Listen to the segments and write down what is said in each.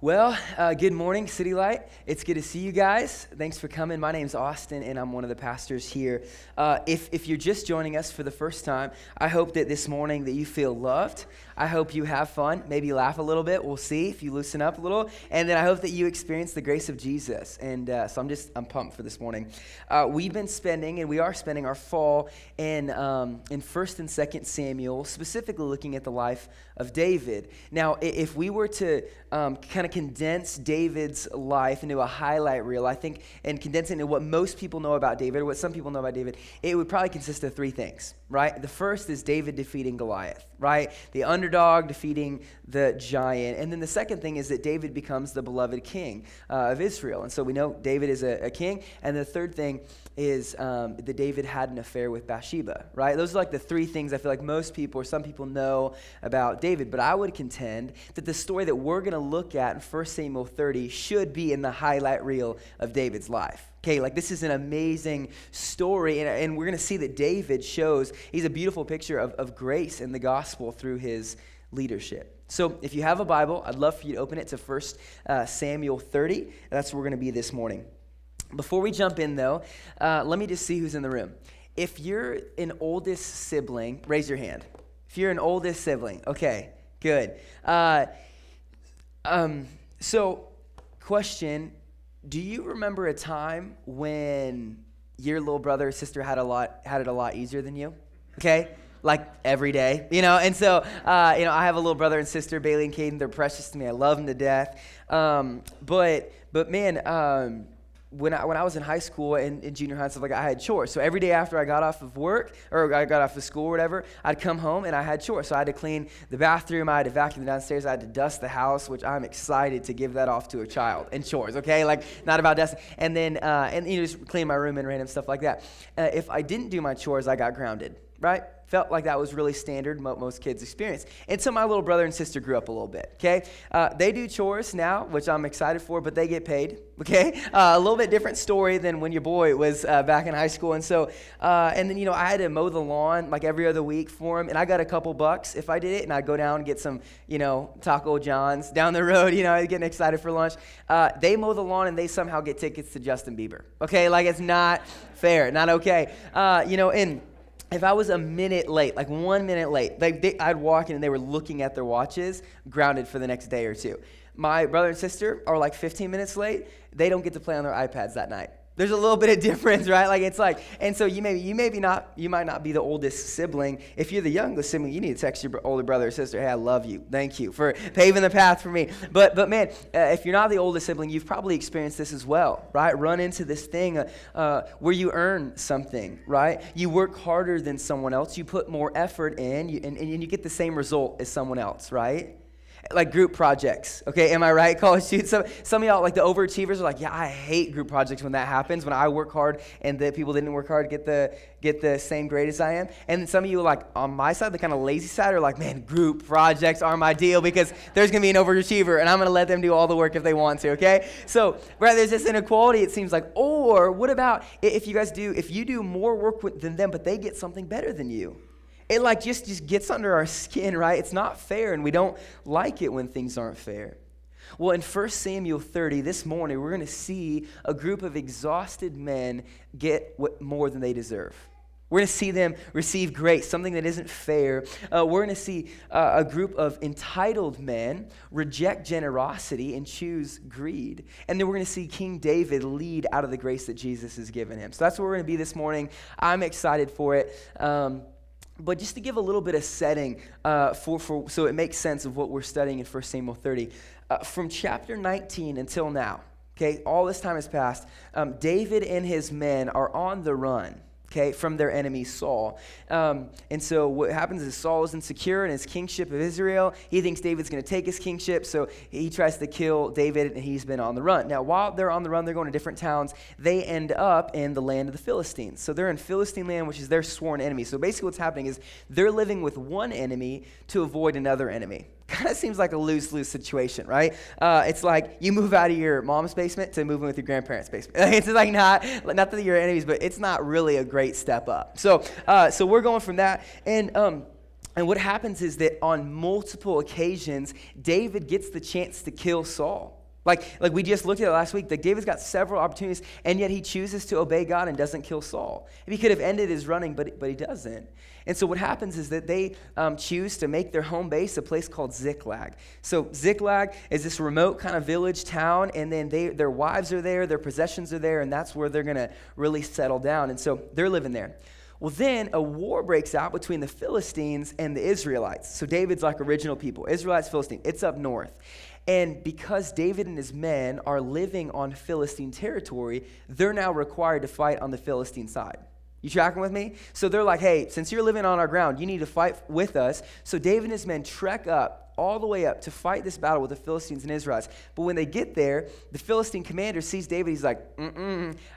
Well, good morning, Citylight. It's good to see you guys. Thanks for coming. My name's Austin, and I'm one of the pastors here. If you're just joining us for the first time, I hope that this morning that you feel loved. I hope you have fun, maybe laugh a little bit. We'll see if you loosen up a little. And then I hope that you experience the grace of Jesus. And so I'm pumped for this morning. We are spending our fall in 1st and 2nd Samuel, specifically looking at the life of David. Now, if we were to kind of condense David's life into a highlight reel, I think, and condense it into what most people know about David, or what some people know about David, it would probably consist of three things, right? The first is David defeating Goliath, right? The underdog defeating the giant. And then the second thing is that David becomes the beloved king of Israel. And so we know David is a king. And the third thing is that David had an affair with Bathsheba, right? Those are like the three things I feel like most people or some people know about David. But I would contend that the story that we're going to look at in 1 Samuel 30 should be in the highlight reel of David's life. Okay, like this is an amazing story, and we're going to see that David he's a beautiful picture of grace in the gospel through his leadership. So if you have a Bible, I'd love for you to open it to 1 Samuel 30. That's where we're going to be this morning. Before we jump in, though, let me just see who's in the room. If you're an oldest sibling, raise your hand. If you're an oldest sibling, okay, good. So, question. Do you remember a time when your little brother or sister had it a lot easier than you? Okay, like every day, And so, I have a little brother and sister, Bailey and Caden. They're precious to me. I love them to death. But man, when I was in high school and in junior high and stuff like that, I had chores. So every day after I got off of work or I got off of school or whatever, I'd come home and I had chores. So I had to clean the bathroom, I had to vacuum downstairs, I had to dust the house, which I'm excited to give that off to a child, and chores, okay? Like, not about dusting. And then, just clean my room and random stuff like that. If I didn't do my chores, I got grounded, right? Felt like that was really standard, most kids experience. And so my little brother and sister grew up a little bit, okay? They do chores now, which I'm excited for, but they get paid, okay? A little bit different story than when your boy was back in high school. And so, and then, I had to mow the lawn like every other week for him, and I got a couple bucks if I did it, and I'd go down and get some, Taco John's down the road, getting excited for lunch. They mow the lawn, and they somehow get tickets to Justin Bieber, okay? Like, it's not fair, not okay. And if I was a minute late, like 1 minute late, I'd walk in and they were looking at their watches, grounded for the next day or two. My brother and sister are like 15 minutes late. They don't get to play on their iPads that night. There's a little bit of difference, right? And so you might not be the oldest sibling. If you're the youngest sibling, you need to text your older brother or sister, hey, I love you. Thank you for paving the path for me. But man, if you're not the oldest sibling, you've probably experienced this as well, right? Run into this thing where you earn something, right? You work harder than someone else. You put more effort in, and you get the same result as someone else, right? Like group projects, okay? Am I right, college students? Some of y'all, like the overachievers, are like, yeah, I hate group projects when that happens, when I work hard and the people didn't work hard get the same grade as I am. And then some of you are like, on my side, the kind of lazy side, are like, man, group projects are my deal because there's going to be an overachiever and I'm going to let them do all the work if they want to, okay? So, right, there's this inequality, it seems like. Or what about if you do more work than them, but they get something better than you? It like just gets under our skin, right? It's not fair, and we don't like it when things aren't fair. Well, in 1 Samuel 30 this morning, we're going to see a group of exhausted men get more than they deserve. We're going to see them receive grace, something that isn't fair. We're going to see a group of entitled men reject generosity and choose greed. And then we're going to see King David lead out of the grace that Jesus has given him. So that's where we're going to be this morning. I'm excited for it. But just to give a little bit of setting so it makes sense of what we're studying in 1 Samuel 30. From chapter 19 until now, okay, all this time has passed, David and his men are on the run, okay, from their enemy Saul. And so what happens is Saul is insecure in his kingship of Israel. He thinks David's going to take his kingship, so he tries to kill David, and he's been on the run. Now, while they're on the run, they're going to different towns. They end up in the land of the Philistines. So they're in Philistine land, which is their sworn enemy. So basically what's happening is they're living with one enemy to avoid another enemy. Kind of seems like a lose-lose situation, right? It's like you move out of your mom's basement to moving with your grandparents' basement. It's like not that you're enemies, but it's not really a great step up. So we're going from that, and And what happens is that on multiple occasions, David gets the chance to kill Saul. Like we just looked at it last week, that David's got several opportunities, and yet he chooses to obey God and doesn't kill Saul. He could have ended his running, but he doesn't. And so what happens is that they choose to make their home base a place called Ziklag. So Ziklag is this remote kind of village town, and then their wives are there, their possessions are there, and that's where they're going to really settle down. And so they're living there. Well, then a war breaks out between the Philistines and the Israelites. So David's like original people, Israelites, Philistines. It's up north. And because David and his men are living on Philistine territory, they're now required to fight on the Philistine side. You tracking with me? So they're like, hey, since you're living on our ground, you need to fight with us. So David and his men trek up, all the way up, to fight this battle with the Philistines and Israelites. But when they get there, the Philistine commander sees David. He's like,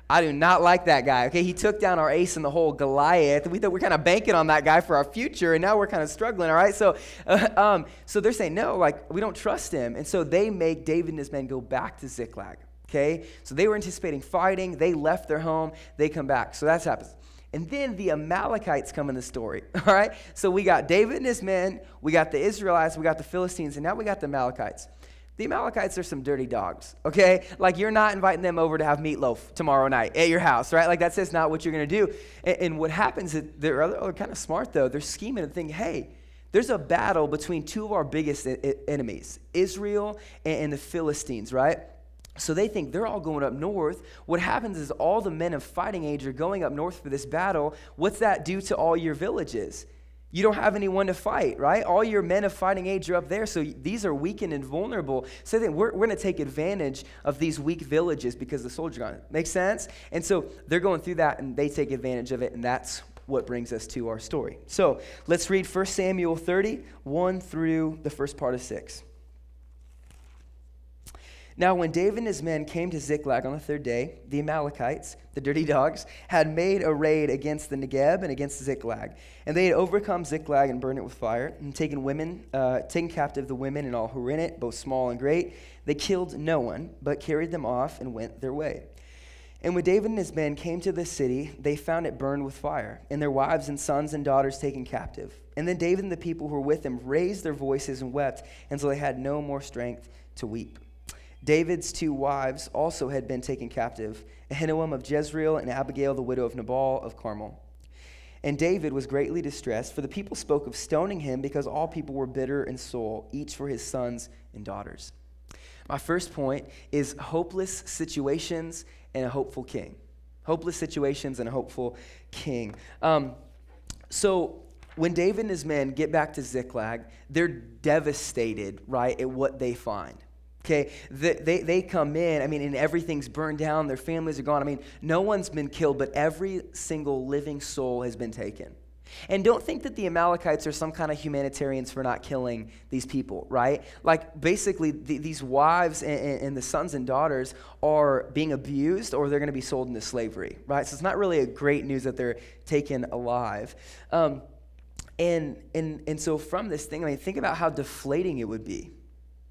I do not like that guy. Okay, he took down our ace in the hole, Goliath. We thought we're kind of banking on that guy for our future, and now we're kind of struggling, all right? So they're saying, no, like, we don't trust him. And so they make David and his men go back to Ziklag, okay? So they were anticipating fighting. They left their home. They come back. So that's happens. And then the Amalekites come in the story, all right? So we got David and his men, we got the Israelites, we got the Philistines, and now we got the Amalekites. The Amalekites are some dirty dogs, okay? Like, you're not inviting them over to have meatloaf tomorrow night at your house, right? Like, that's just not what you're going to do. And what happens is they're kind of smart, though. They're scheming and thinking, hey, there's a battle between two of our biggest enemies, Israel and the Philistines, right? So they think they're all going up north. What happens is all the men of fighting age are going up north for this battle. What's that do to all your villages? You don't have anyone to fight, right? All your men of fighting age are up there, so these are weakened and vulnerable. So they think we're going to take advantage of these weak villages because the soldiers are gone. Make sense? And so they're going through that, and they take advantage of it, and that's what brings us to our story. So let's read 1 Samuel 30, 1 through the first part of 6. Now, when David and his men came to Ziklag on the third day, the Amalekites, the dirty dogs, had made a raid against the Negeb and against Ziklag. And they had overcome Ziklag and burned it with fire, and taken captive the women and all who were in it, both small and great. They killed no one, but carried them off and went their way. And when David and his men came to the city, they found it burned with fire, and their wives and sons and daughters taken captive. And then David and the people who were with him raised their voices and wept until they had no more strength to weep. David's two wives also had been taken captive, Ahinoam of Jezreel and Abigail, the widow of Nabal of Carmel. And David was greatly distressed, for the people spoke of stoning him because all people were bitter in soul, each for his sons and daughters. My first point is hopeless situations and a hopeful king. Hopeless situations and a hopeful king. So when David and his men get back to Ziklag, they're devastated, right, at what they find. Okay, they come in, and everything's burned down, their families are gone. No one's been killed, but every single living soul has been taken. And don't think that the Amalekites are some kind of humanitarians for not killing these people, right? Like, basically, these wives and the sons and daughters are being abused, or they're going to be sold into slavery, right? So it's not really a great news that they're taken alive. And so from this thing, think about how deflating it would be.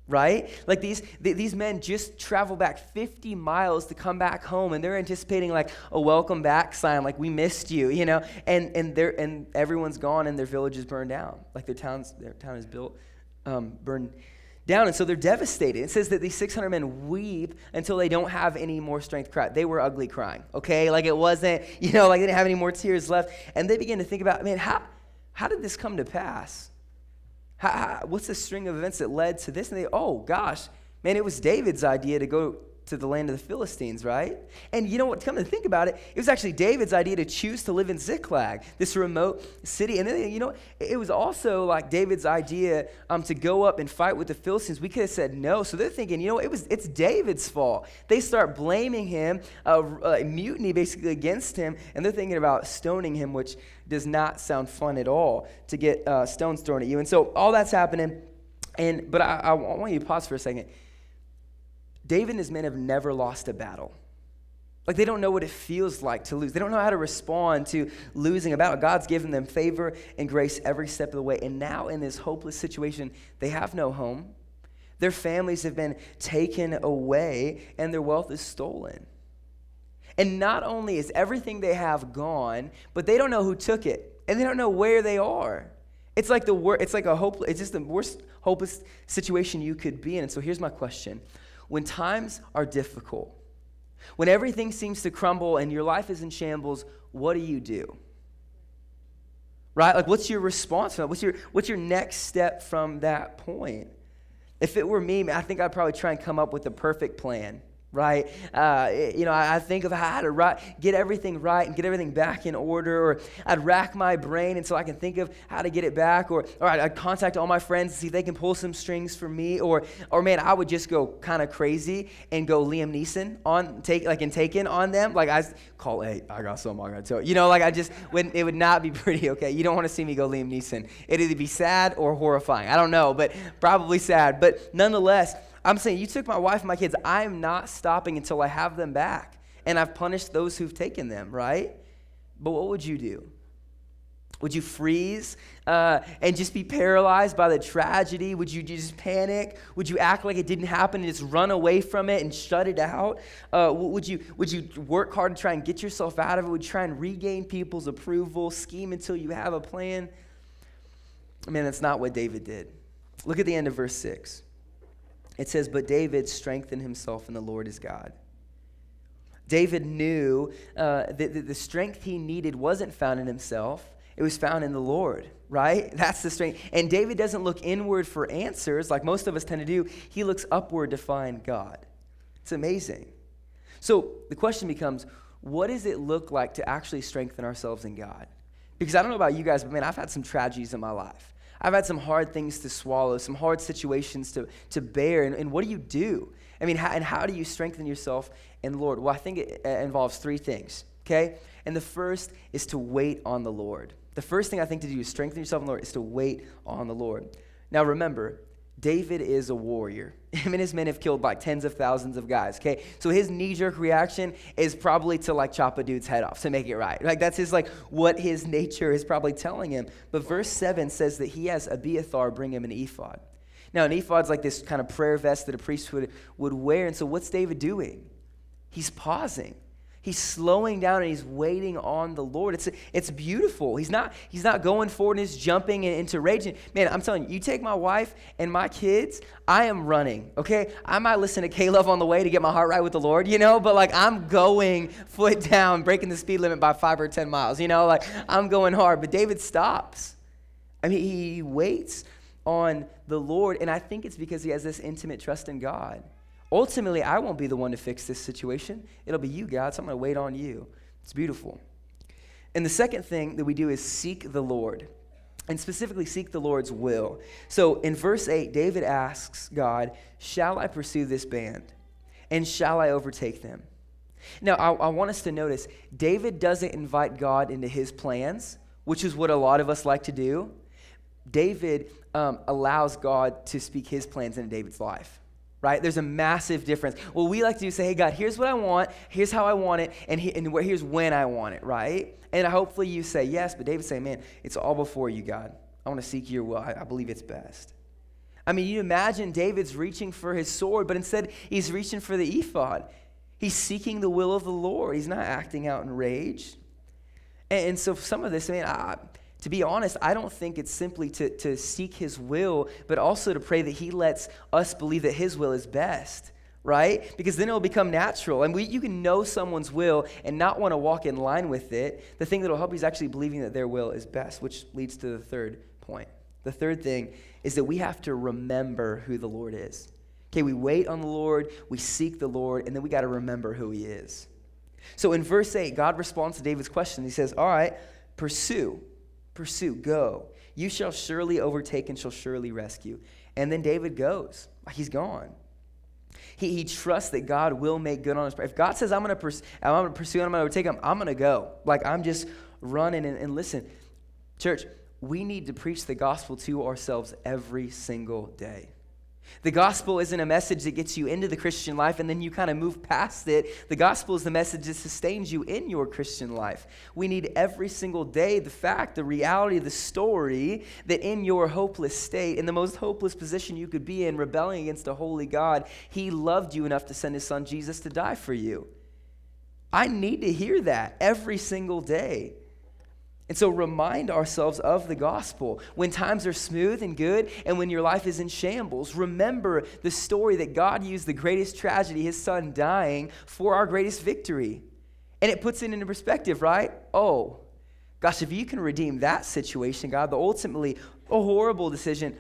Right? Like these men just travel back 50 miles to come back home, and they're anticipating like a welcome back sign, like we missed you, and everyone's gone and their village is burned down. Like their town is built, burned down. And so they're devastated. It says that these 600 men weep until they don't have any more strength to cry. They were ugly crying, okay? Like it wasn't, like they didn't have any more tears left. And they begin to think about, how did this come to pass? What's the string of events that led to this? And they, oh gosh, man, it was David's idea to go to the land of the Philistines, right? And you know what, come to think about it, it was actually David's idea to choose to live in Ziklag, this remote city. And then, it was also like David's idea to go up and fight with the Philistines. We could have said no. So they're thinking, it's David's fault. They start blaming him, mutiny basically against him, and they're thinking about stoning him, which does not sound fun at all to get stones thrown at you. And so all that's happening, but I want you to pause for a second. David and his men have never lost a battle. Like, they don't know what it feels like to lose. They don't know how to respond to losing a battle. God's given them favor and grace every step of the way. And now in this hopeless situation, they have no home. Their families have been taken away, and their wealth is stolen. And not only is everything they have gone, but they don't know who took it, and they don't know where they are. It's like it's just the worst hopeless situation you could be in. And so here's my question. When times are difficult, when everything seems to crumble and your life is in shambles, what do? Right? Like, what's your response? What's your next step from that point? If it were me, I think I'd probably try and come up with the perfect plan. Right? I think of how to get everything right and get everything back in order, or I'd rack my brain until I can think of how to get it back, or I'd contact all my friends to see if they can pull some strings for me, or man, I would just go kind of crazy and go Liam Neeson Taken on them. Like, I call, hey, I got something I got to tell you. It would not be pretty, okay? You don't want to see me go Liam Neeson. It'd either be sad or horrifying. I don't know, but probably sad. But nonetheless, I'm saying, you took my wife and my kids. I'm not stopping until I have them back. And I've punished those who've taken them, right? But what would you do? Would you freeze and just be paralyzed by the tragedy? Would you just panic? Would you act like it didn't happen and just run away from it and shut it out? Would you work hard to try and get yourself out of it? Would you try and regain people's approval, scheme until you have a plan? Man, that's not what David did. Look at the end of verse 6. It says, but David strengthened himself in the Lord his God. David knew that the strength he needed wasn't found in himself. It was found in the Lord, right? That's the strength. And David doesn't look inward for answers like most of us tend to do. He looks upward to find God. It's amazing. So the question becomes, what does it look like to actually strengthen ourselves in God? Because I don't know about you guys, but man, I've had some tragedies in my life. I've had some hard things to swallow, some hard situations to bear. And what do? I mean, how do you strengthen yourself in the Lord? Well, I think it involves three things, okay? And the first is to wait on the Lord. The first thing I think to do is strengthen yourself in the Lord is to wait on the Lord. Now, remember, David is a warrior. Him and his men have killed like tens of thousands of guys, okay? So his knee-jerk reaction is probably to like chop a dude's head off to make it right. Like, that's what his nature is probably telling him. But verse 7 says that he has Abiathar bring him an ephod. Now, an ephod's like this kind of prayer vest that a priest would wear. And so what's David doing? He's pausing. He's slowing down and he's waiting on the Lord. It's beautiful. He's not going forward and he's jumping into rage. Man, I'm telling you, you take my wife and my kids, I am running, okay? I might listen to K-Love on the way to get my heart right with the Lord, but like I'm going foot down, breaking the speed limit by 5 or 10 miles, like I'm going hard. But David stops. I mean, he waits on the Lord, and I think it's because he has this intimate trust in God. Ultimately, I won't be the one to fix this situation. It'll be you, God, so I'm going to wait on you. It's beautiful. And the second thing that we do is seek the Lord, and specifically seek the Lord's will. So in verse 8, David asks God, shall I pursue this band, and shall I overtake them? Now, I want us to notice, David doesn't invite God into his plans, which is what a lot of us like to do. David allows God to speak his plans into David's life. Right? There's a massive difference. What we like to do is say, hey, God, here's what I want, here's how I want it, and here's when I want it, right? And hopefully you say yes, but David's saying, man, it's all before you, God. I want to seek your will. I believe it's best. I mean, you imagine David's reaching for his sword, but instead he's reaching for the ephod. He's seeking the will of the Lord. He's not acting out in rage. And so some of this, man, to be honest, I don't think it's simply to seek his will, but also to pray that he lets us believe that his will is best, right? Because then it'll become natural. And you can know someone's will and not want to walk in line with it. The thing that will help you is actually believing that their will is best, which leads to the third point. The third thing is that we have to remember who the Lord is. Okay, we wait on the Lord, we seek the Lord, and then we got to remember who he is. So in verse 8, God responds to David's question. He says, all right, pursue, go. You shall surely overtake and shall surely rescue. And then David goes. He's gone. He trusts that God will make good on his part. If God says, I'm going to pursue and I'm going to overtake him, I'm going to go. Like, I'm just running. And listen, church, we need to preach the gospel to ourselves every single day. The gospel isn't a message that gets you into the Christian life and then you kind of move past it. The gospel is the message that sustains you in your Christian life. We need every single day the reality, the story that in your hopeless state, in the most hopeless position you could be in, rebelling against a holy God, he loved you enough to send his son Jesus to die for you. I need to hear that every single day. And so remind ourselves of the gospel. When times are smooth and good, and when your life is in shambles, remember the story that God used the greatest tragedy, his son dying, for our greatest victory. And it puts it into perspective, right? Oh, gosh, if you can redeem that situation, God, the ultimately a horrible decision,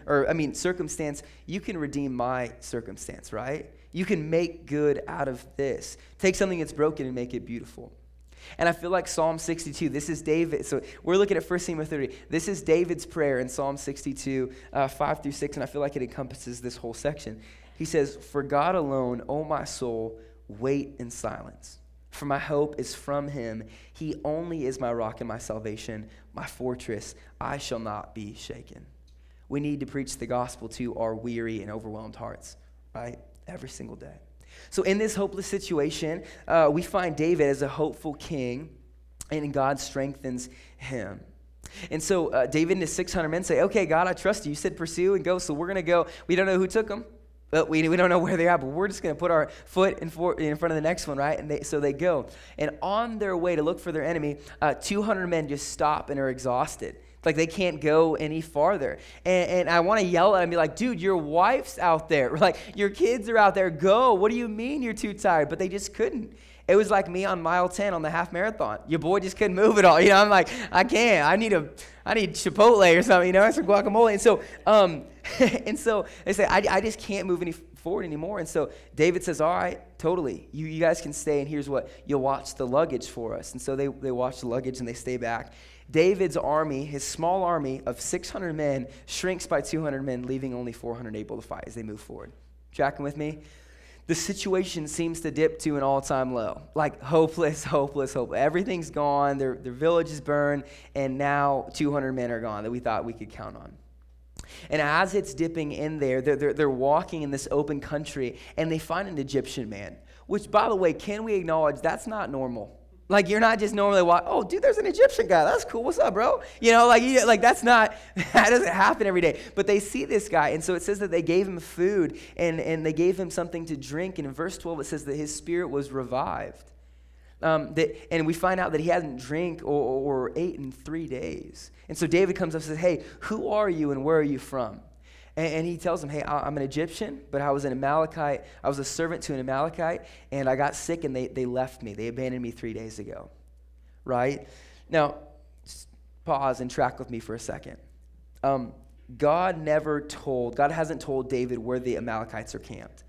circumstance, you can redeem my circumstance, right? You can make good out of this. Take something that's broken and make it beautiful. And I feel like Psalm 62, this is David. So we're looking at 1 Samuel 30. This is David's prayer in Psalm 62, 5 through 6, and I feel like it encompasses this whole section. He says, "For God alone, O my soul, wait in silence. For my hope is from him. He only is my rock and my salvation, my fortress. I shall not be shaken." We need to preach the gospel to our weary and overwhelmed hearts, right? Every single day. So in this hopeless situation, we find David as a hopeful king, and God strengthens him. And so David and his 600 men say, "Okay, God, I trust you. You said pursue and go, so we're going to go." We don't know who took them. But we don't know where they're at, but we're just going to put our foot in front of the next one, right? And so they go. And on their way to look for their enemy, 200 men just stop and are exhausted. Like they can't go any farther. And I want to yell at them and be like, "Dude, your wife's out there. Like your kids are out there. Go. What do you mean you're too tired?" But they just couldn't. It was like me on mile 10 on the half marathon. Your boy just couldn't move at all. I'm like, I can't. I need Chipotle or something, It's some guacamole. And so they say, I just can't move any forward anymore. And so David says, "All right, totally. You guys can stay, and here's what, you'll watch the luggage for us." And so they watch the luggage and they stay back. David's army, his small army of 600 men, shrinks by 200 men, leaving only 400 able to fight as they move forward. Tracking with me? The situation seems to dip to an all-time low. Like hopeless. Everything's gone. Their village is burned, and now 200 men are gone that we thought we could count on. And as it's dipping in there, they're walking in this open country, and they find an Egyptian man, which, by the way, can we acknowledge that's not normal? Like, you're not just normally walking, "Oh, dude, there's an Egyptian guy. That's cool. What's up, bro?" That doesn't happen every day. But they see this guy, and so it says that they gave him food, and they gave him something to drink. And in verse 12, it says that his spirit was revived. And we find out that he hasn't drank or ate in 3 days. And so David comes up and says, "Hey, who are you and where are you from?" And he tells him, "Hey, I'm an Egyptian, but I was an Amalekite. I was a servant to an Amalekite, and I got sick, and they left me. They abandoned me 3 days ago." Right? Now, pause and track with me for a second. God hasn't told David where the Amalekites are camped.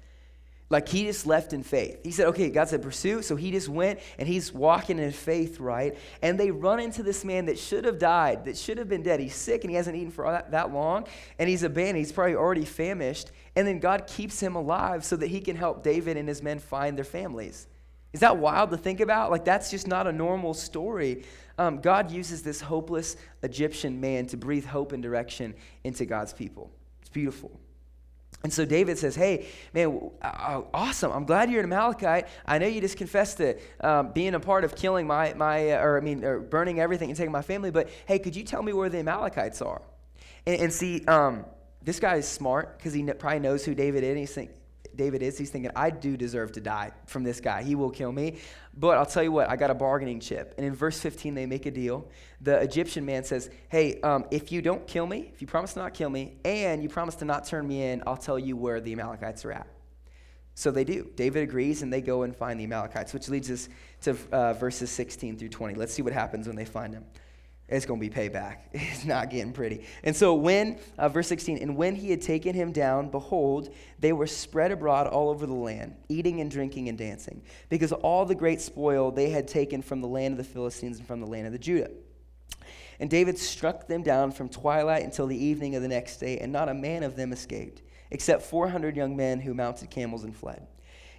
Like, he just left in faith. He said, okay, God said pursue, so he just went, and he's walking in faith, right? And they run into this man that should have died, that should have been dead. He's sick, and he hasn't eaten for that long, and he's abandoned. He's probably already famished, and then God keeps him alive so that he can help David and his men find their families. Is that wild to think about? Like, that's just not a normal story. God uses this hopeless Egyptian man to breathe hope and direction into God's people. It's beautiful. And so David says, "Hey, man, awesome. I'm glad you're an Amalekite. I know you just confessed to being a part of killing or burning everything and taking my family. But hey, could you tell me where the Amalekites are?" And see, this guy is smart because he probably knows who David is. He's thinking, "I do deserve to die from this guy. He will kill me. But I'll tell you what, I got a bargaining chip." And in verse 15, they make a deal. The Egyptian man says, "Hey, if you don't kill me, if you promise to not kill me, and you promise to not turn me in, I'll tell you where the Amalekites are at." So they do. David agrees, and they go and find the Amalekites, which leads us to verses 16 through 20. Let's see what happens when they find them. It's going to be payback. It's not getting pretty. And so verse 16, "And when he had taken him down, behold, they were spread abroad all over the land, eating and drinking and dancing, because all the great spoil they had taken from the land of the Philistines and from the land of the Judah. And David struck them down from twilight until the evening of the next day, and not a man of them escaped, except 400 young men who mounted camels and fled.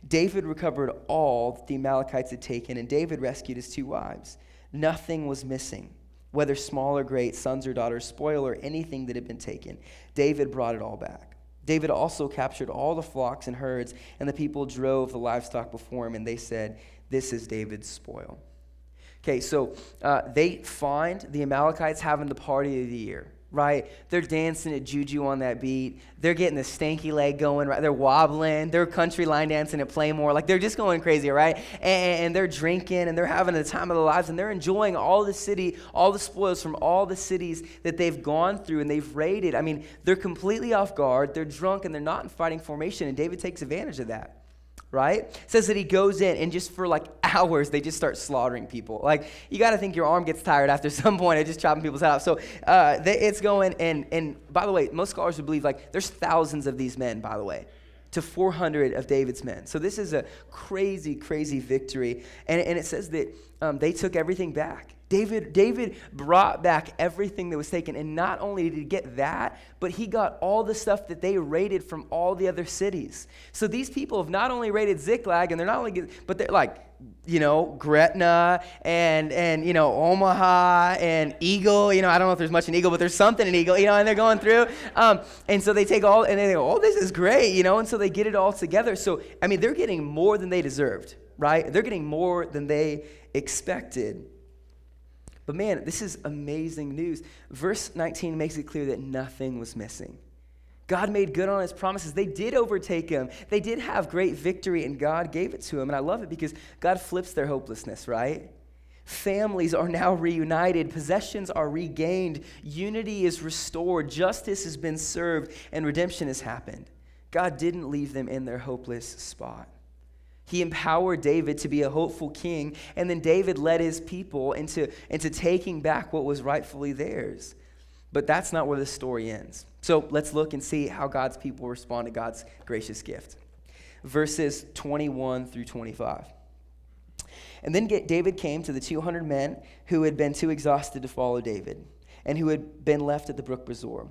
David recovered all that the Amalekites had taken, and David rescued his 2 wives. Nothing was missing, whether small or great, sons or daughters, spoil or anything that had been taken. David brought it all back. David also captured all the flocks and herds, and the people drove the livestock before him, and they said, 'This is David's spoil.'" Okay, so they find the Amalekites having the party of the year, right? They're dancing at Juju on that beat. They're getting the stanky leg going, right? They're wobbling. They're country line dancing at Playmore. Like, they're just going crazy, right? And they're drinking, and they're having the time of their lives, and they're enjoying all the city, all the spoils from all the cities that they've gone through and they've raided. I mean, they're completely off guard. They're drunk, and they're not in fighting formation, and David takes advantage of that. Right? It says that he goes in and just for like hours, they just start slaughtering people. Like, you got to think your arm gets tired after some point of just chopping people's head off. So it's going, and by the way, most scholars would believe like there's thousands of these men, by the way, to 400 of David's men. So this is a crazy, crazy victory. And it says that they took everything back. David brought back everything that was taken, and not only did he get that, but he got all the stuff that they raided from all the other cities. So these people have not only raided Ziklag, and they're not only, but they're like, Gretna and Omaha and Eagle. I don't know if there's much in Eagle, but there's something in Eagle. And they're going through, and so they take all, and they go, oh, this is great, and so they get it all together. So I mean, they're getting more than they deserved, right? They're getting more than they expected. But man, this is amazing news. Verse 19 makes it clear that nothing was missing. God made good on his promises. They did overtake him. They did have great victory, and God gave it to him. And I love it because God flips their hopelessness, right? Families are now reunited. Possessions are regained. Unity is restored. Justice has been served, and redemption has happened. God didn't leave them in their hopeless spot. He empowered David to be a hopeful king, and then David led his people into taking back what was rightfully theirs. But that's not where the story ends. So let's look and see how God's people respond to God's gracious gift. Verses 21 through 25. And then David came to the 200 men who had been too exhausted to follow David, and who had been left at the brook Besor.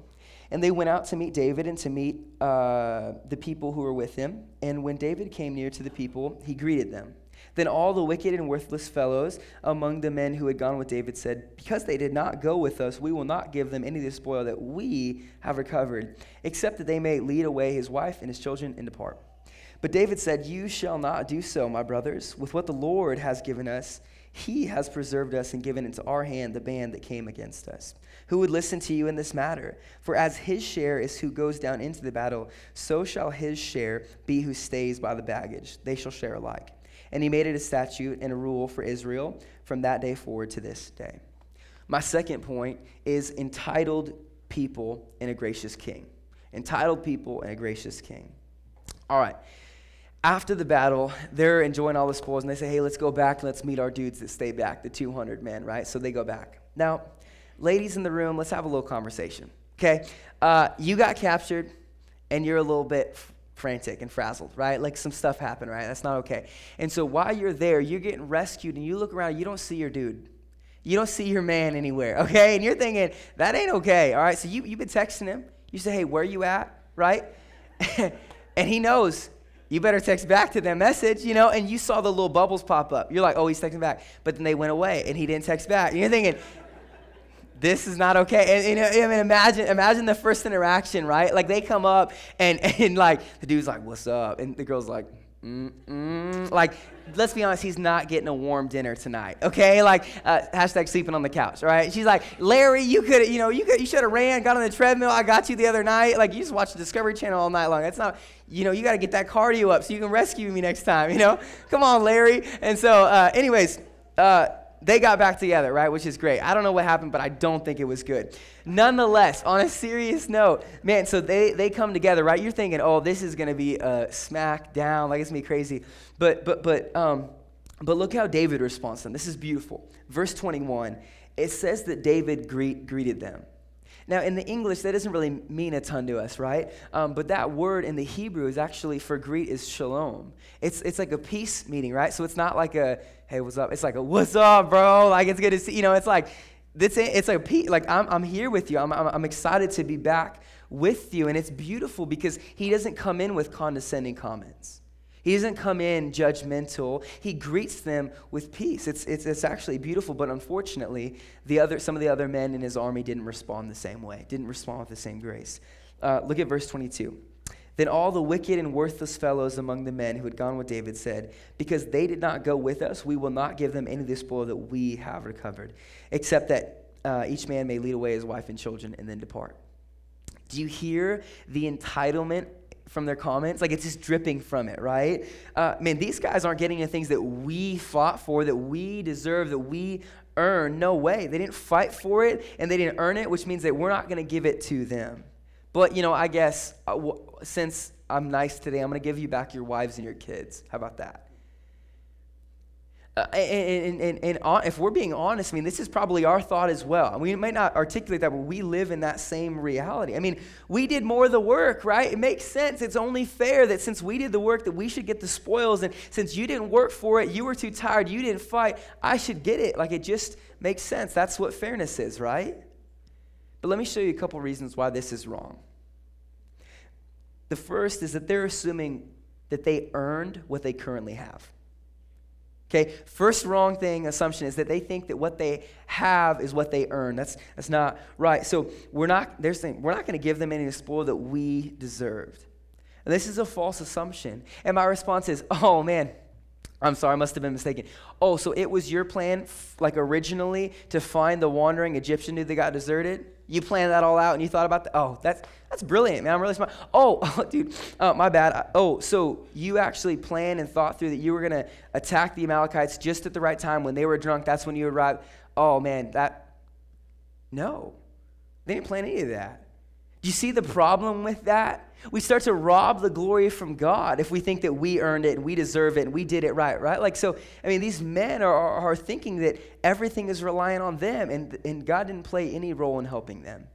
And they went out to meet David and to meet the people who were with him. And when David came near to the people, he greeted them. Then all the wicked and worthless fellows among the men who had gone with David said, because they did not go with us, we will not give them any of the spoil that we have recovered, except that they may lead away his wife and his children and depart. But David said, you shall not do so, my brothers. With what the Lord has given us, he has preserved us and given into our hand the band that came against us. Who would listen to you in this matter? For as his share is who goes down into the battle, so shall his share be who stays by the baggage. They shall share alike. And he made it a statute and a rule for Israel from that day forward to this day. My second point is entitled people and a gracious king. Entitled people and a gracious king. All right. After the battle, they're enjoying all the spoils, and they say, hey, let's go back and let's meet our dudes that stay back, the 200 men, right? So they go back. Now, ladies in the room, let's have a little conversation, okay? You got captured, and you're a little bit frantic and frazzled, right? Like some stuff happened, right? That's not okay. And so while you're there, you're getting rescued, and you look around, you don't see your dude. You don't see your man anywhere, okay? And you're thinking, that ain't okay, all right? So you've been texting him. You say, hey, where you at, right? And he knows. You better text back to that message, and you saw the little bubbles pop up. You're like, oh, he's texting back. But then they went away, and he didn't text back. And you're thinking, this is not okay. And imagine the first interaction, right? Like, they come up, and like, the dude's like, what's up? And the girl's like, Like, let's be honest, he's not getting a warm dinner tonight, okay? Like, hashtag sleeping on the couch, right? She's like, Larry, you should have ran, got on the treadmill. I got you the other night. Like, you just watch the Discovery Channel all night long. That's not, you got to get that cardio up so you can rescue me next time, Come on, Larry. And so, they got back together, right, which is great. I don't know what happened, but I don't think it was good. Nonetheless, on a serious note, man, so they come together, right? You're thinking, oh, this is going to be a smack down, like it's going to be crazy. But look how David responds to them. This is beautiful. Verse 21, it says that David greeted them. Now, in the English, that doesn't really mean a ton to us, right? But that word in the Hebrew is actually, for greet, is shalom. It's like a peace meeting, right? So it's not like a, hey, what's up? It's like a, what's up, bro? Like, it's good to see, it's like, it's like peace. Like, I'm here with you. I'm excited to be back with you. And it's beautiful because he doesn't come in with condescending comments. He doesn't come in judgmental. He greets them with peace. It's actually beautiful, but unfortunately, some of the other men in his army didn't respond the same way, didn't respond with the same grace. Look at verse 22. Then all the wicked and worthless fellows among the men who had gone with David said, because they did not go with us, we will not give them any of the spoil that we have recovered, except that each man may lead away his wife and children and then depart. Do you hear the entitlement from their comments? Like, it's just dripping from it, right? Man, these guys aren't getting the things that we fought for, that we deserve, that we earn. No way. They didn't fight for it, and they didn't earn it, which means that we're not going to give it to them. But, I guess since I'm nice today, I'm going to give you back your wives and your kids. How about that? And if we're being honest, this is probably our thought as well. We might not articulate that, but we live in that same reality. We did more of the work, right? It makes sense. It's only fair that since we did the work, that we should get the spoils. And since you didn't work for it, you were too tired, you didn't fight, I should get it. Like, it just makes sense. That's what fairness is, right? But let me show you a couple reasons why this is wrong. The first is that they're assuming that they earned what they currently have. Okay, first wrong assumption is that they think that what they have is what they earn. That's not right. So they're saying we're not going to give them any spoil that we deserved. And this is a false assumption. And my response is, oh man, I'm sorry, I must have been mistaken. Oh, so it was your plan, originally, to find the wandering Egyptian dude that got deserted? You planned that all out and you thought about that? Oh, that's brilliant, man. I'm really smart. Oh, dude, my bad. So you actually planned and thought through that you were going to attack the Amalekites just at the right time when they were drunk. That's when you arrived. Oh, man, no. They didn't plan any of that. Do you see the problem with that? We start to rob the glory from God if we think that we earned it and we deserve it and we did it right? These men are thinking that everything is relying on them, and God didn't play any role in helping them.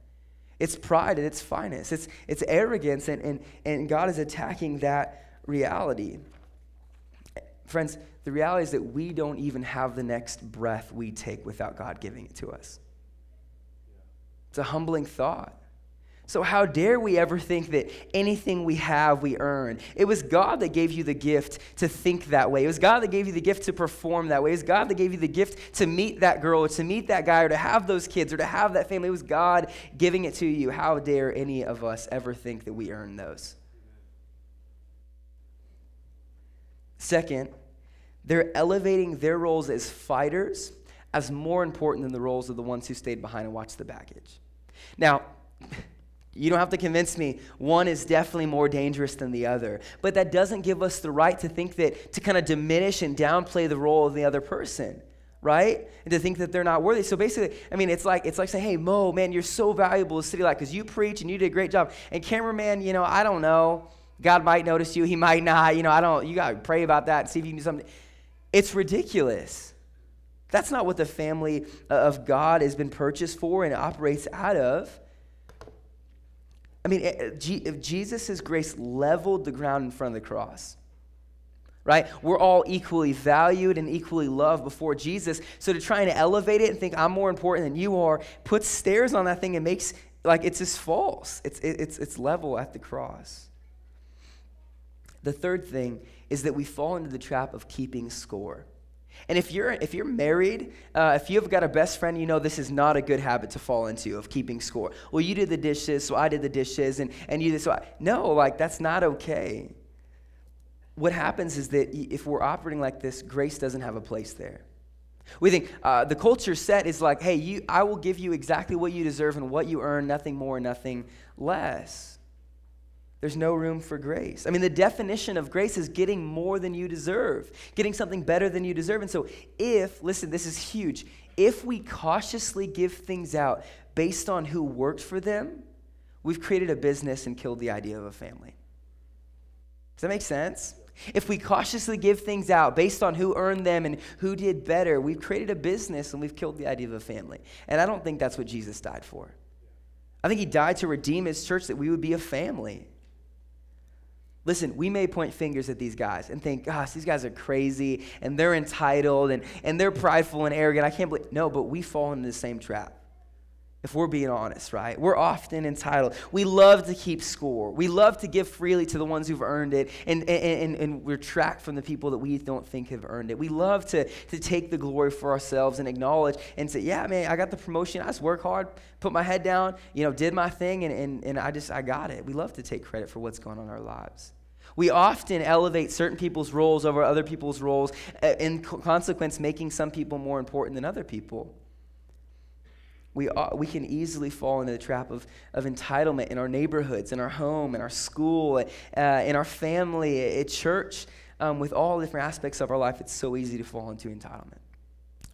It's pride at its finest. It's arrogance, and God is attacking that reality. Friends, the reality is that we don't even have the next breath we take without God giving it to us. It's a humbling thought. So how dare we ever think that anything we have, we earn? It was God that gave you the gift to think that way. It was God that gave you the gift to perform that way. It was God that gave you the gift to meet that girl or to meet that guy or to have those kids or to have that family. It was God giving it to you. How dare any of us ever think that we earn those? Second, they're elevating their roles as fighters as more important than the roles of the ones who stayed behind and watched the baggage. Now, you don't have to convince me. One is definitely more dangerous than the other. But that doesn't give us the right to think that, to kind of diminish and downplay the role of the other person, right? And to think that they're not worthy. So basically, it's like saying, hey, Mo, man, you're so valuable to Citylight because you preach and you did a great job. And cameraman, I don't know. God might notice you. He might not. You got to pray about that and see if you can do something. It's ridiculous. That's not what the family of God has been purchased for and operates out of. If Jesus' grace leveled the ground in front of the cross, right? We're all equally valued and equally loved before Jesus. So to try and elevate it and think I'm more important than you are, puts stairs on that thing and makes, it's just false. It's level at the cross. The third thing is that we fall into the trap of keeping score. And if you're married, if you've got a best friend, this is not a good habit to fall into, of keeping score. Well, you did the dishes, so I did the dishes, and you did, so I... No, that's not okay. What happens is that if we're operating like this, grace doesn't have a place there. We think the culture set is like, hey, I will give you exactly what you deserve and what you earn, nothing more, nothing less. There's no room for grace. The definition of grace is getting more than you deserve, getting something better than you deserve. And so listen, this is huge. If we cautiously give things out based on who worked for them, we've created a business and killed the idea of a family. Does that make sense? If we cautiously give things out based on who earned them and who did better, we've created a business and we've killed the idea of a family. And I don't think that's what Jesus died for. I think he died to redeem his church, that we would be a family. Listen, we may point fingers at these guys and think, gosh, these guys are crazy and they're entitled and they're prideful and arrogant. I can't believe. No, but we fall into the same trap. If we're being honest, right? We're often entitled. We love to keep score. We love to give freely to the ones who've earned it and retract from the people that we don't think have earned it. We love to take the glory for ourselves and acknowledge and say, yeah, man, I got the promotion. I just work hard, put my head down, did my thing, and I got it. We love to take credit for what's going on in our lives. We often elevate certain people's roles over other people's roles, in consequence making some people more important than other people. We can easily fall into the trap of entitlement in our neighborhoods, in our home, in our school, in our family, at church, with all different aspects of our life. It's so easy to fall into entitlement.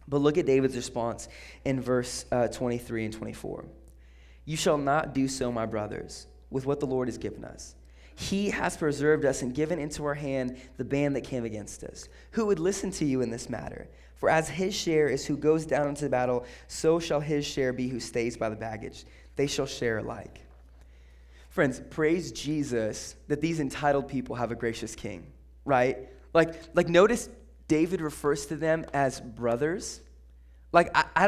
But look at David's response in verse 23 and 24. You shall not do so, my brothers, with what the Lord has given us. He has preserved us and given into our hand the band that came against us. Who would listen to you in this matter? For as his share is who goes down into battle, so shall his share be who stays by the baggage. They shall share alike. Friends, praise Jesus that these entitled people have a gracious king, right? Like notice David refers to them as brothers. Like, I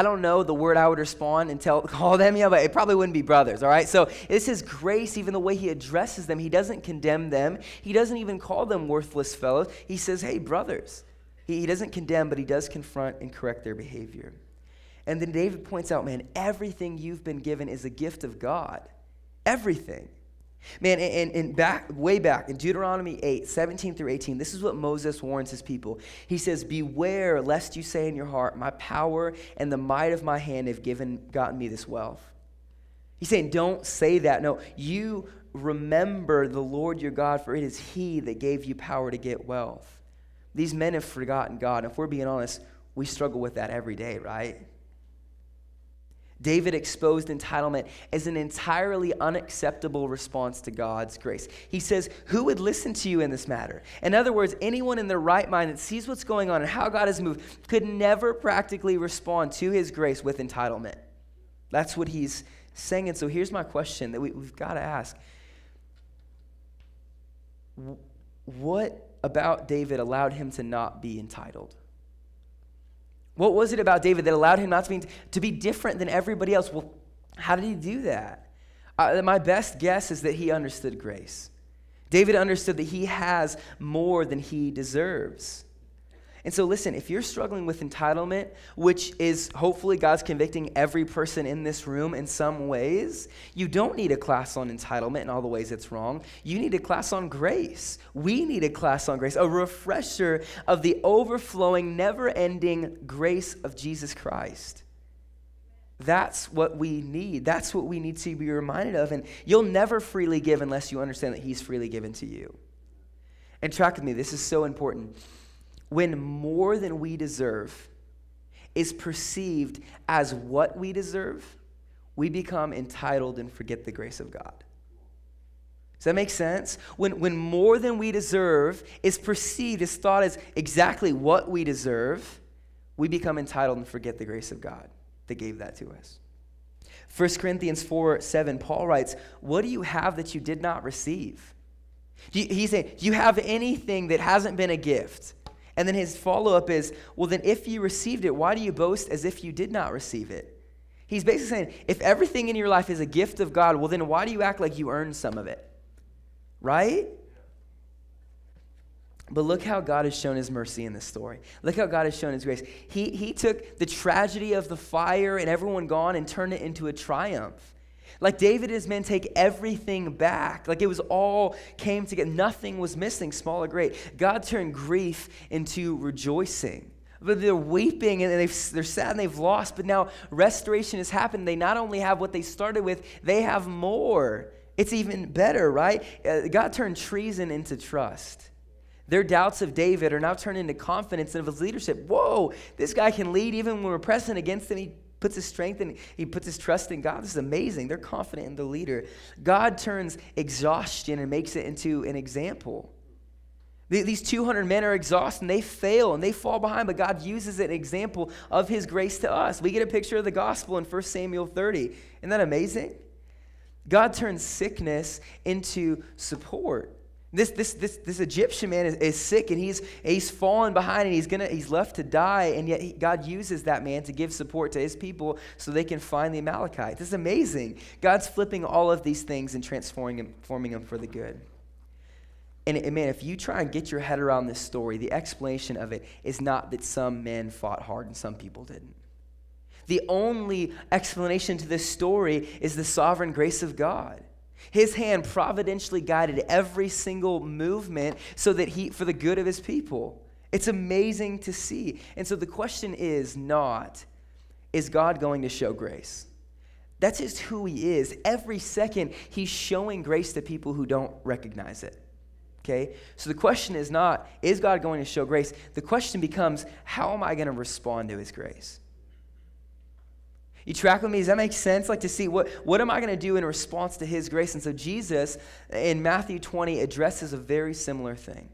don't know the word I would respond and call them, but it probably wouldn't be brothers, all right? So this is grace, even the way he addresses them. He doesn't condemn them. He doesn't even call them worthless fellows. He says, hey, brothers. He doesn't condemn, but he does confront and correct their behavior. And then David points out, man, everything you've been given is a gift of God. Everything. Man, and way back in Deuteronomy 8, 17 through 18, this is what Moses warns his people. He says, beware lest you say in your heart, my power and the might of my hand have gotten me this wealth. He's saying, don't say that. No, you remember the Lord your God, for it is he that gave you power to get wealth. These men have forgotten God. If we're being honest, we struggle with that every day, right? David exposed entitlement as an entirely unacceptable response to God's grace. He says, who would listen to you in this matter? In other words, anyone in their right mind that sees what's going on and how God has moved could never practically respond to his grace with entitlement. That's what he's saying. And so here's my question that we've got to ask. What about David allowed him to not be entitled? What was it about David that allowed him not to be different than everybody else? Well, how did he do that? My best guess is that he understood grace. David understood that he has more than he deserves. And so listen, if you're struggling with entitlement, which is hopefully God's convicting every person in this room in some ways, you don't need a class on entitlement and all the ways it's wrong. You need a class on grace. We need a class on grace, a refresher of the overflowing, never-ending grace of Jesus Christ. That's what we need. That's what we need to be reminded of. And you'll never freely give unless you understand that he's freely given to you. And track with me, this is so important. When more than we deserve is perceived as what we deserve, we become entitled and forget the grace of God. Does that make sense? When more than we deserve is perceived, is thought as exactly what we deserve, we become entitled and forget the grace of God that gave that to us. 1 Corinthians 4:7, Paul writes, what do you have that you did not receive? He's saying, do you have anything that hasn't been a gift? And then his follow-up is, well, then if you received it, why do you boast as if you did not receive it? He's basically saying, if everything in your life is a gift of God, well, then why do you act like you earned some of it? Right? But look how God has shown his mercy in this story. Look how God has shown his grace. He took the tragedy of the fire and everyone gone and turned it into a triumph. Like David and his men take everything back. Like it was all came together. Nothing was missing, small or great. God turned grief into rejoicing. But they're weeping and they're sad and they've lost. But now restoration has happened. They not only have what they started with, they have more. It's even better, right? God turned treason into trust. Their doubts of David are now turned into confidence of his leadership. Whoa, this guy can lead even when we're pressing against him. He puts his strength and he puts his trust in God. This is amazing. They're confident in the leader. God turns exhaustion and makes it into an example. These 200 men are exhausted and they fail and they fall behind, but God uses an example of his grace to us. We get a picture of the gospel in 1 Samuel 30. Isn't that amazing? God turns sickness into support. This Egyptian man is sick and he's fallen behind and he's left to die, and yet God uses that man to give support to his people so they can find the Amalekites. This is amazing. God's flipping all of these things and transforming them for the good. And man, if you try and get your head around this story, the explanation of it is not that some men fought hard and some people didn't. The only explanation to this story is the sovereign grace of God. His hand providentially guided every single movement so that for the good of his people. It's amazing to see. And so the question is not, is God going to show grace. That's just who he is. Every second, he's showing grace to people who don't recognize it. Okay? So the question is not, is God going to show grace? The question becomes, how am I going to respond to his grace? You track with me? Does that make sense? Like to see what am I going to do in response to his grace? And so Jesus, in Matthew 20, addresses a very similar thing.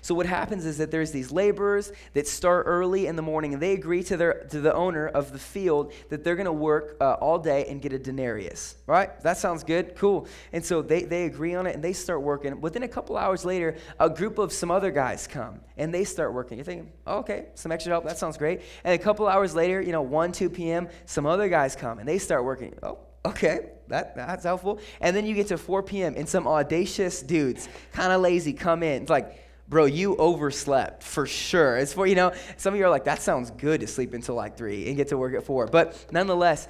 So what happens is that there's these laborers that start early in the morning, and they agree to the owner of the field that they're going to work all day and get a denarius. Right? That sounds good. Cool. And so they agree on it, and they start working. Within a couple hours later, a group of some other guys come, and they start working. You're thinking, oh, okay, some extra help. That sounds great. And a couple hours later, 1, 2 p.m., some other guys come, and they start working. Oh, okay, that's helpful. And then you get to 4 p.m., and some audacious dudes, kind of lazy, come in. It's like, bro, you overslept for sure. It's for, some of you are like, that sounds good to sleep until like 3 and get to work at 4. But nonetheless,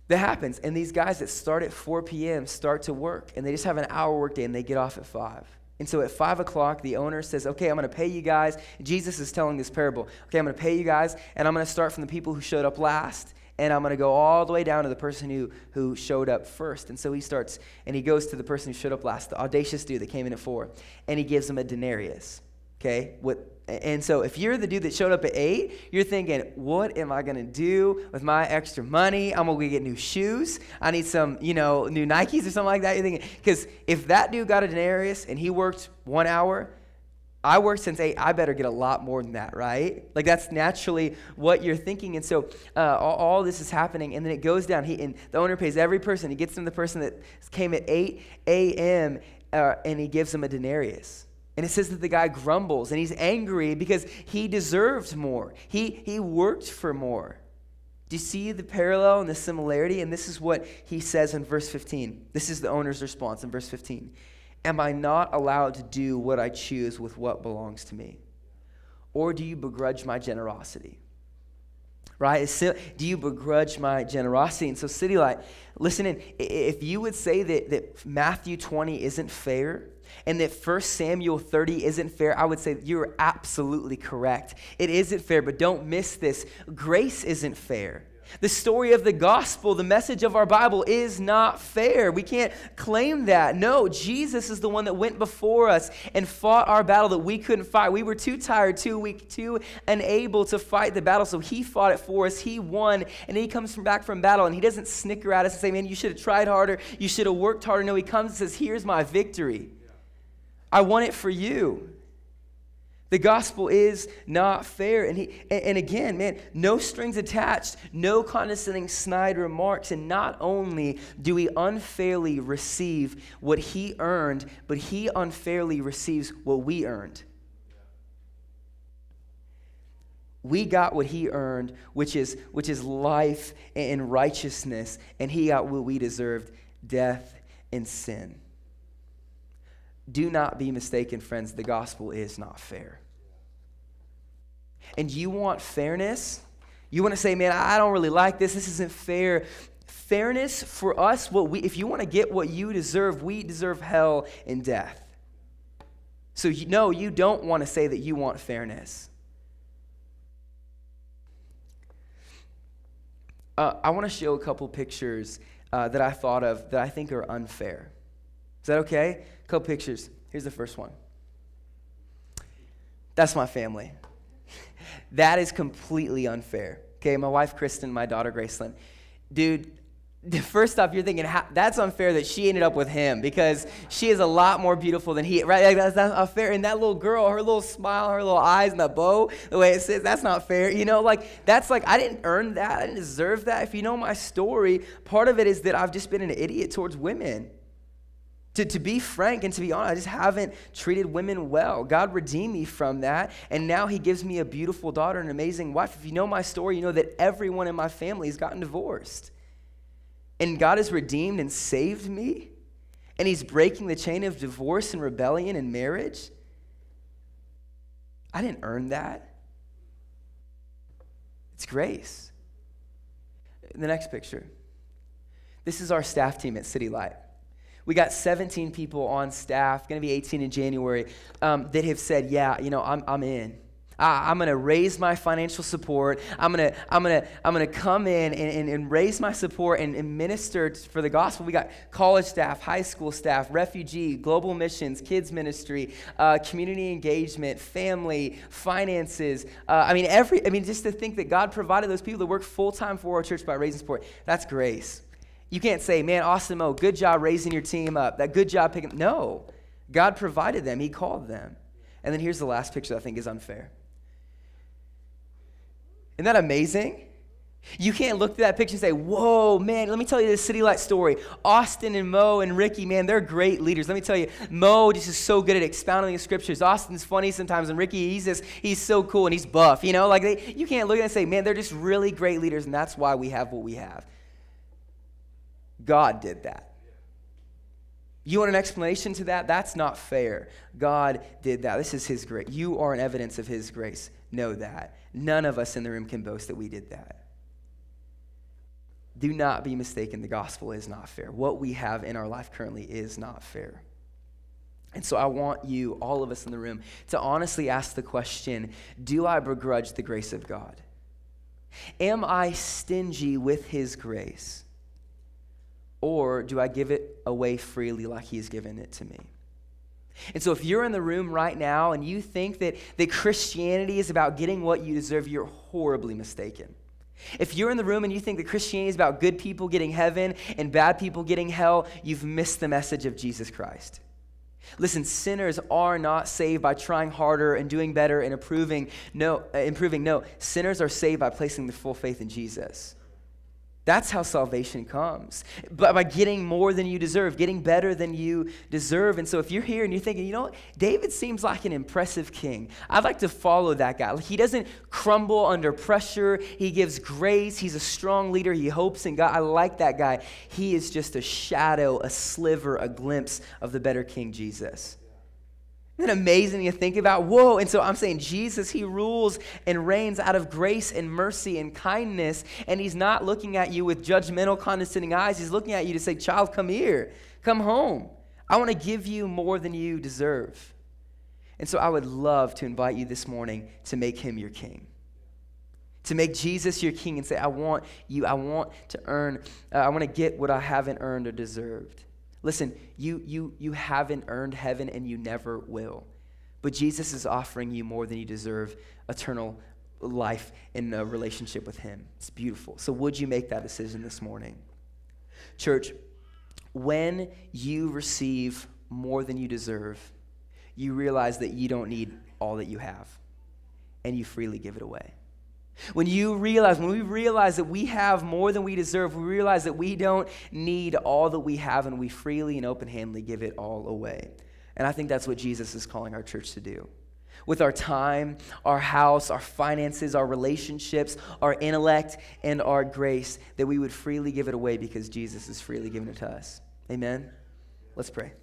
that happens. And these guys that start at 4 p.m. start to work, and they just have an hour work day, and they get off at 5. And so at 5 o'clock, the owner says, okay, I'm going to pay you guys. Jesus is telling this parable. Okay, I'm going to pay you guys, and I'm going to start from the people who showed up last, and I'm going to go all the way down to the person who showed up first. And so he starts, and he goes to the person who showed up last, the audacious dude that came in at 4, and he gives him a denarius, okay? And so if you're the dude that showed up at 8, you're thinking, what am I going to do with my extra money? I'm going to get new shoes. I need some, new Nikes or something like that. You're thinking, because if that dude got a denarius and he worked 1 hour, I worked since 8, I better get a lot more than that, right? Like that's naturally what you're thinking. And so all this is happening, and then it goes down. And the owner pays every person. He gets them the person that came at 8 a.m., and he gives them a denarius. And it says that the guy grumbles, and he's angry because he deserved more. He worked for more. Do you see the parallel and the similarity? And this is what he says in verse 15. This is the owner's response in verse 15. Am I not allowed to do what I choose with what belongs to me? Or do you begrudge my generosity? Right? Do you begrudge my generosity? And so Citylight, listen in. If you would say that Matthew 20 isn't fair, and that 1 Samuel 30 isn't fair, I would say you're absolutely correct. It isn't fair, but don't miss this. Grace isn't fair. The story of the gospel, the message of our Bible is not fair. We can't claim that. No, Jesus is the one that went before us and fought our battle that we couldn't fight. We were too tired, too weak, too unable to fight the battle, so he fought it for us. He won, and then he comes back from battle, and he doesn't snicker at us and say, man, you should have tried harder. You should have worked harder. No, he comes and says, here's my victory. I won it for you. The gospel is not fair. And again, man, no strings attached, no condescending snide remarks. And not only do we unfairly receive what he earned, but he unfairly receives what we earned. We got what he earned, which is life and righteousness, and he got what we deserved, death and sin. Do not be mistaken, friends. The gospel is not fair. And you want fairness? You want to say, man, I don't really like this. This isn't fair. Fairness for us, if you want to get what you deserve, we deserve hell and death. So no, you don't want to say that you want fairness. I want to show a couple pictures that I thought of that I think are unfair. Is that okay? A couple pictures. Here's the first one. That's my family. That is completely unfair. Okay, my wife, Kristen, my daughter, Gracelyn. Dude, first off, you're thinking, that's unfair that she ended up with him because she is a lot more beautiful than he, right? Like, that's unfair. And that little girl, her little smile, her little eyes, and the bow, the way it sits, that's not fair. That's like, I didn't earn that. I didn't deserve that. If you know my story, part of it is that I've just been an idiot towards women. To be frank and to be honest, I just haven't treated women well. God redeemed me from that, and now he gives me a beautiful daughter and an amazing wife. If you know my story, you know that everyone in my family has gotten divorced. And God has redeemed and saved me, and he's breaking the chain of divorce and rebellion in marriage. I didn't earn that. It's grace. The next picture. This is our staff team at Citylight. We got 17 people on staff, going to be 18 in January, that have said, yeah, I'm in. I'm going to raise my financial support. I'm going to come in and raise my support and minister for the gospel. We got college staff, high school staff, refugee, global missions, kids ministry, community engagement, family, finances. Just to think that God provided those people to work full-time for our church by raising support. That's grace. You can't say, man, Austin Moe, good job raising your team up. That good job picking. No, God provided them. He called them. And then here's the last picture that I think is unfair. Isn't that amazing? You can't look through that picture and say, whoa, man, let me tell you this Citylight story. Austin and Mo and Ricky, man, they're great leaders. Let me tell you, Mo just is so good at expounding the scriptures. Austin's funny sometimes, and Ricky, he's so cool and he's buff. You can't look at it and say, man, they're just really great leaders, and that's why we have what we have. God did that. You want an explanation to that? That's not fair. God did that. This is his grace. You are an evidence of his grace. Know that. None of us in the room can boast that we did that. Do not be mistaken. The gospel is not fair. What we have in our life currently is not fair. And so I want you, all of us in the room, to honestly ask the question, do I begrudge the grace of God? Am I stingy with his grace? Or do I give it away freely like he's given it to me? And so if you're in the room right now and you think that Christianity is about getting what you deserve, you're horribly mistaken. If you're in the room and you think that Christianity is about good people getting heaven and bad people getting hell, you've missed the message of Jesus Christ. Listen, sinners are not saved by trying harder and doing better and improving. No, sinners are saved by placing their full faith in Jesus. That's how salvation comes, but by getting more than you deserve, getting better than you deserve. And so if you're here and you're thinking, you know what, David seems like an impressive king. I'd like to follow that guy. He doesn't crumble under pressure. He gives grace. He's a strong leader. He hopes in God. I like that guy. He is just a shadow, a sliver, a glimpse of the better King Jesus. Isn't it amazing to think about? Whoa. And so I'm saying Jesus, he rules and reigns out of grace and mercy and kindness. And he's not looking at you with judgmental, condescending eyes. He's looking at you to say, child, come here. Come home. I want to give you more than you deserve. And so I would love to invite you this morning to make him your king. To make Jesus your king and say, I want to get what I haven't earned or deserved. Listen, you haven't earned heaven and you never will. But Jesus is offering you more than you deserve, eternal life in a relationship with him. It's beautiful. So would you make that decision this morning? Church, when you receive more than you deserve, you realize that you don't need all that you have, and you freely give it away. When we realize that we have more than we deserve, we realize that we don't need all that we have, and we freely and open-handedly give it all away. And I think that's what Jesus is calling our church to do. With our time, our house, our finances, our relationships, our intellect, and our grace, that we would freely give it away because Jesus is freely giving it to us. Amen? Let's pray.